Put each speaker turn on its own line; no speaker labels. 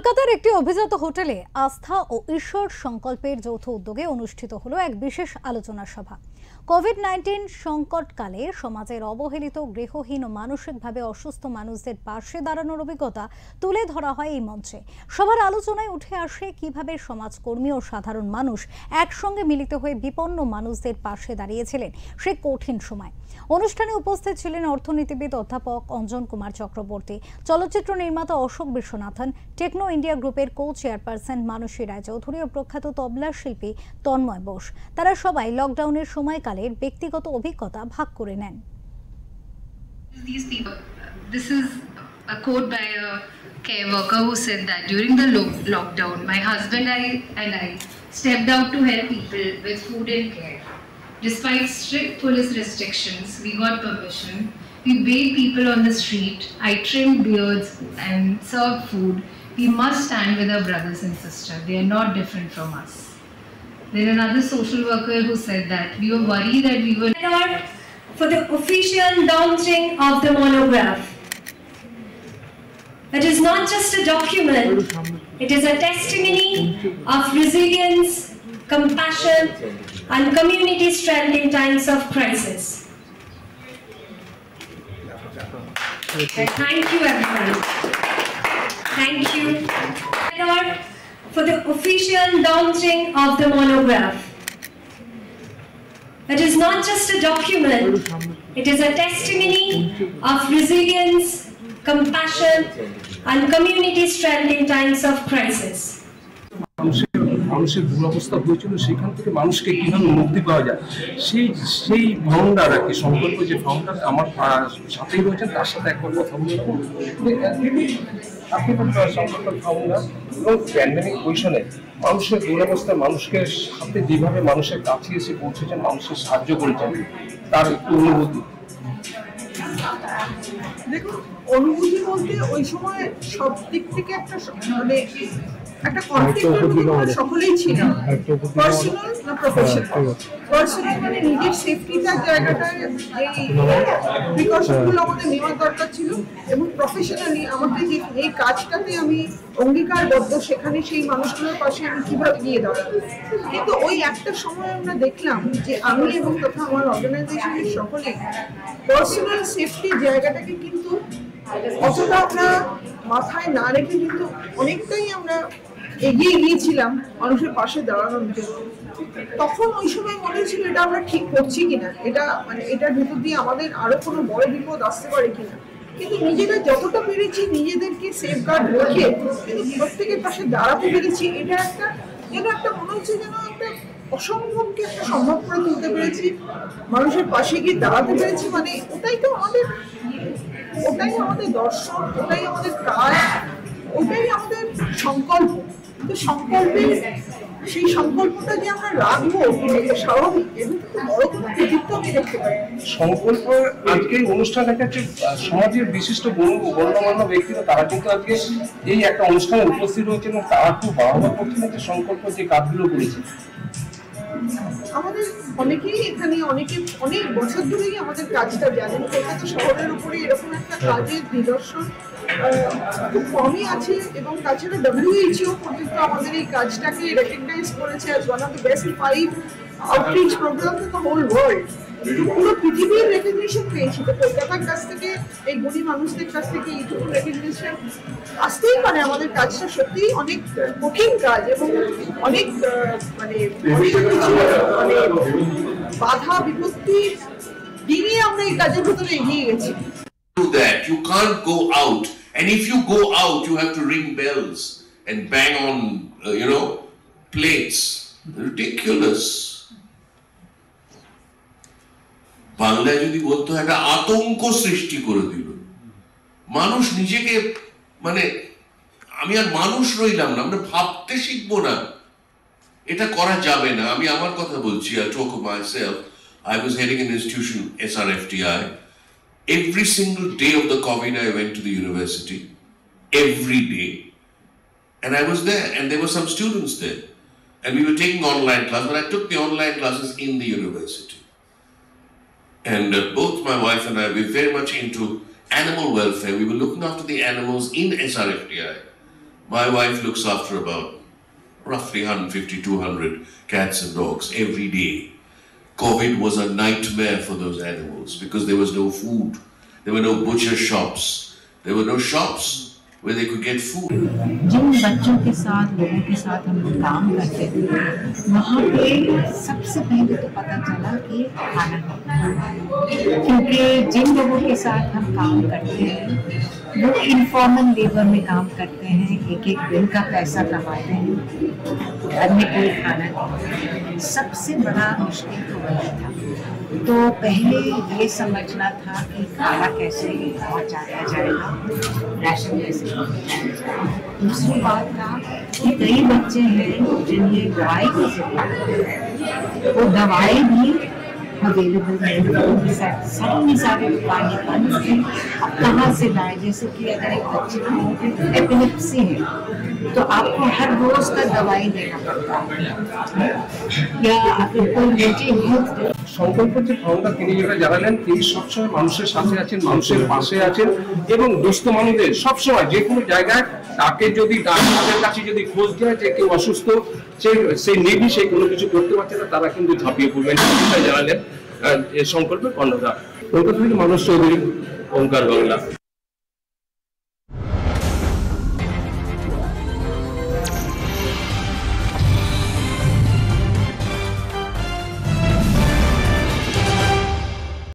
কলকাতার একটি অভিজাত হোটেলে আস্থা ও ঈশ্বর সংকল্পের যৌথ উদ্যোগে অনুষ্ঠিত হলো এক বিশেষ আলোচনা সভা। কোভিড-19 সংকটকালে সমাজের অবহেলিত, গৃহহীন ও মানসিকভাবে অসুস্থ মানুষদের পাশে দাঁড়ানোর অভিজ্ঞতা তুলে ধরা হয় এই মঞ্চে। সবার আলোচনায় উঠে আসে কিভাবে সমাজকর্মী ও সাধারণ মানুষ একসঙ্গে মিলিত হয়ে বিপন্ন মানুষদের পাশে দাঁড়িয়েছিলেন সে কঠিন সময়। অনুষ্ঠানে উপস্থিত ছিলেন অর্থনীতিবিদ অধ্যাপক অঞ্জন কুমার চক্রবর্তী, চলচ্চিত্র নির্মাতা অশোক বিশ্বনাথন, টেকনো ইন্ডিয়া গ্রুপের কো-চেয়ারপারসন মানসী রায়চৌধুরী ও প্রখ্যাত তবলা শিল্পী তন্ময় বোস। তারা সবাই লকডাউনের সময়কালের ব্যক্তিগত অভিজ্ঞতা ভাগ করে নেন।
This is a quote by a care worker who said that during the lockdown, my husband and I stepped out to help people with food and care. Despite strict police restrictions, we got permission. We bathed people on the street. I trimmed beards and served food. We must stand with our brothers and sisters. They are not different from us. Then another social worker who said that we were worried that we were
for the official launching of the monograph. It is not just a document, it is a testimony of resilience, compassion and community strength in times of crisis. Thank you everyone. Thank you for the official launching of the monograph. It is not just a document, it is a testimony of resilience, compassion and community strength in times of crisis.
মানুষের দুরবস্থা হয়েছিল, সেখান থেকে মানুষকে কিভাবে মুক্তি পাওয়া যায় সেই ফাউন্ডার আর কি, সংকল্প যে ফাউন্ডার আমার সাথেই রয়েছেন, তার সাথে একবার কথা বলবো। আপনি সংকল্প ফাউন্ডার এবং প্যান্ডেমিক পজিশনে মানুষের দুরবস্থা, মানুষকে সাথে যেভাবে মানুষের কাছে এসে পৌঁছেছেন, মানুষের সাহায্য করেছেন, তার একটু অনুভূতি।
দেখুন, অনুভূতি বলতে ওই সময় সব দিক থেকে একটা মানে একটা কনফ্লিক্টের মধ্যে সকলেই ছিল। পার্সোনাল না প্রফেশনাল। পার্সোনাল মানে নিজের সেফটিটার জায়গাটায় এই প্রিকশনগুলো আমাদের নেওয়ার দরকার ছিল, এবং প্রফেশনালি আমাকে যে এই কাজটাতে আমি অঙ্গীকারবদ্ধ, সেখানে সেই মানুষগুলোর পাশে আমি কিভাবে গিয়ে দাঁড়াবো। কিন্তু ওই একটা সময় আমরা দেখলাম যে আমি এবং তথা আমার অর্গানাইজেশনের সকলেই পার্সোনাল সেফটির জায়গাটাকে কিন্তু অতটা আমরা মাথায় না রেখে কিন্তু অনেকটাই আমরা এগিয়ে গিয়েছিলাম মানুষের পাশে দাঁড়ানোর জন্য। তখন ওই সময় মনে হচ্ছিল এটা আমরা ঠিক করছি কিনা, এটা মানে এটার ভেতর দিয়ে আমাদের আরো কোনো বড় বিপদ আসতে পারে কিনা। কিন্তু নিজেরা যতটা পেরেছি নিজেদেরকে সেফগার্ড রেখে কিন্তু প্রত্যেকের পাশে দাঁড়াতে পেরেছি। এটা একটা যেন একটা মনে হচ্ছে যেন একটা অসম্ভবকে একটা সম্ভব করে তুলতে পেরেছি, মানুষের পাশে গিয়ে দাঁড়াতে পেরেছি। মানে ওটাই আমাদের দর্শন, ওটাই আমাদের কাজ, ওটাই আমাদের সংকল্প। কিন্তু সেই সংকল্পটা যে আমরা রাখবো এটা স্বাভাবিক, এবং বড় কোনো কৃতিত্ব আমি দেখতে পাই।
সংকল্প আজকে অনুষ্ঠানে একটা সমাজের বিশিষ্ট গণ্যমান্য ব্যক্তিরা তারা কিন্তু আজকে এই একটা অনুষ্ঠানে উপস্থিত হয়েছে, এবং তারা খুব বাহবা করছেন যে সংকল্প যে কাজগুলো করেছে।
আমাদের অনেকেই এখানে অনেক বছর ধরেই আমাদের কাজটা জানেন। কলকাতা শহরের উপরে এরকম একটা কাজের নিদর্শন খুব কমই আছে, এবং তাছাড়া WHO পর্যন্ত আমাদের এই কাজটাকে রেকগনাইজ করেছে as one of the best 5 outreach programme in the whole world. পুরো পৃথিবীর রেকগনিশন পেয়েছি। তো কলকাতার কাছ থেকে, এই গরিব মানুষদের কাছ থেকে এইটুকু রেকগনিশন আসতেই পারে। আমাদের কাজটা সত্যিই অনেক কঠিন কাজ, এবং অনেক মানে বাধা বিপত্তি দিয়ে আমরা এই কাজের ভিতরে এগিয়ে গেছি।
That you can't go out, and if you go out you have to ring bells and bang on plates. Ridiculous. বাংলায় যদি বলতো একটা আতঙ্ক সৃষ্টি করে দিল, মানুষ নিজেকে মানে আমি আর মানুষ রইলাম না, আমরা ভাবতে শিখবো না, এটা করা যাবে না। আমি আমার কথা বলছি, I talk of myself. I was heading an institution, SRFTI. Every single day of the COVID I went to the university, every day, and I was there, and there were some students there, and we were taking online classes, but I took the online classes in the university. And both my wife and I were very much into animal welfare. We were looking after the animals in SRFTI. My wife looks after about roughly 150-200 cats and dogs every day. COVID was a nightmare for those animals because there was no food. There were no butcher shops. There were no shops where they could get food.
जिन बच्चों के साथ लोगों के साथ हम लोग काम करते थे वहाँ पे सबसे पहले तो पता चला कि खाना क्योंकि जिन लोगों के साथ हम काम करते हैं वो इनफॉर्मल लेबर में काम करते हैं, एक एक दिन का पैसा कमाते हैं, घर में कोई खाना नहीं। सबसे बड़ा मुश्किल तो वही था। तो पहले ये समझना था कि खाना कैसे पहुँचाया जाएगा, राशन कैसे पहुँचाया जाएगा। दूसरी बात था कि कई बच्चे हैं जिन्हें दवाई की जरूरत है, वो दवाई भी अवेलेबल नहीं, सारी दुकानें बंद थी। अब कहाँ से लाए? जैसे कि अगर एक बच्चे को एपिलेप्सी है तो आपको हर रोज का दवाई देना पड़ता है, या अगर कोई मेंटल हेल्थ
সংকল্পের যে ভাবনা তিনি যেটা জানালেন, তিনি সবসময় মানুষের সাথে আছেন, মানুষের পাশে আছেন এবং দুস্থ মানুষদের সবসময় যে কোনো জায়গায় তাকে যদি ডাক্তারের কাছে যদি খোঁজ দেয় যে কেউ অসুস্থ, সেই নির্বিশেষে কোনো কিছু করতে পারছে না, তারা কিন্তু ঝাঁপিয়ে পড়বেন, জানালেন সংকল্পের কর্ণধার। কলকাতা থেকে মানস চৌধুরী, ওঙ্কার বাংলা।